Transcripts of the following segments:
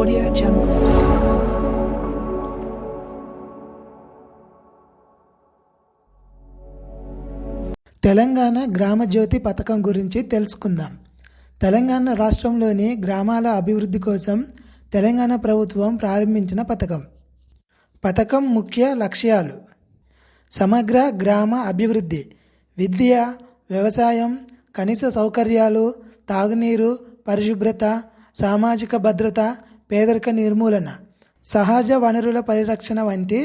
Audio Jungle. Telangana Grama Jyothi పథకం గురించి తెలుసుకుందాం. తెలంగాణ రాష్ట్రంలోని గ్రామాల అభివృద్ధి కోసం తెలంగాణ ప్రభుత్వం ప్రారంభించిన పథకం ముఖ్య లక్ష్యాలు: సమగ్ర గ్రామ అభివృద్ధి, విద్య, వ్యవసాయం, కనీస సౌకర్యాలు, తాగునీరు, పరిశుభ్రత, సామాజిక భద్రత, పేదరిక నిర్మూలన, సహజ వనరుల పరిరక్షణ వంటి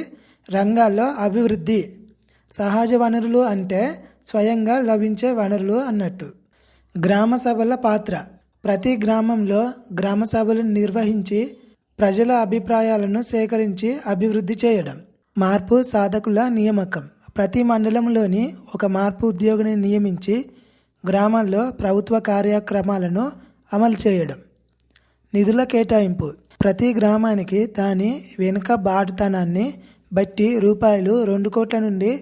రంగాల్లో అభివృద్ధి. సహజ వనరులు అంటే స్వయంగా లభించే వనరులు అన్నట్టు. గ్రామ సభల పాత్ర: ప్రతి గ్రామంలో గ్రామ సభలు నిర్వహించి ప్రజల అభిప్రాయాలను సేకరించి అభివృద్ధి చేయడం. మార్పు సాధకుల నియామకం: ప్రతి మండలంలోని ఒక మార్పు ఉద్యోగిని నియమించి గ్రామాల్లో ప్రభుత్వ కార్యక్రమాలను అమలు చేయడం. నిధుల కేటాయింపు: ప్రతి గ్రామానికి దాని వెనుకబాటుతనాన్ని బట్టి రూపాయలు 2 కోట్ల నుండి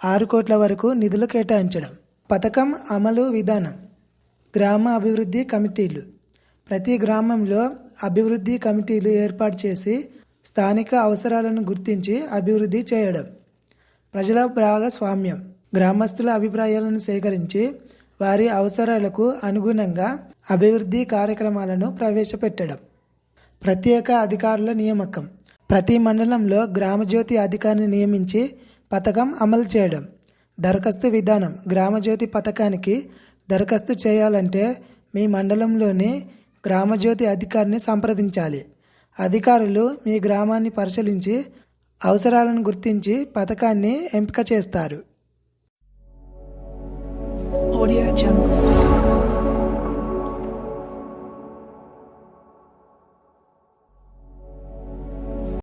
6 కోట్ల వరకు నిధులు కేటాయించడం. పథకం అమలు విధానం: గ్రామ అభివృద్ధి కమిటీలు: ప్రతి గ్రామంలో అభివృద్ధి కమిటీలు ఏర్పాటు చేసి స్థానిక అవసరాలను గుర్తించి అభివృద్ధి చేయడం. ప్రజల భాగస్వామ్యం: గ్రామస్తుల అభిప్రాయాలను సేకరించి వారి అవసరాలకు అనుగుణంగా అభివృద్ధి కార్యక్రమాలను ప్రవేశపెట్టడం. ప్రత్యేక అధికారుల నియామకం: ప్రతి మండలంలో గ్రామజ్యోతి అధికారిని నియమించి పథకం అమలు చేయడం. దరఖాస్తు విధానం: గ్రామజ్యోతి పథకానికి దరఖాస్తు చేయాలంటే మీ మండలంలోని గ్రామజ్యోతి అధికారిని సంప్రదించాలి. అధికారులు మీ గ్రామాన్ని పరిశీలించి అవసరాలను గుర్తించి పథకాన్ని ఎంపిక చేస్తారు. Audio Jungle.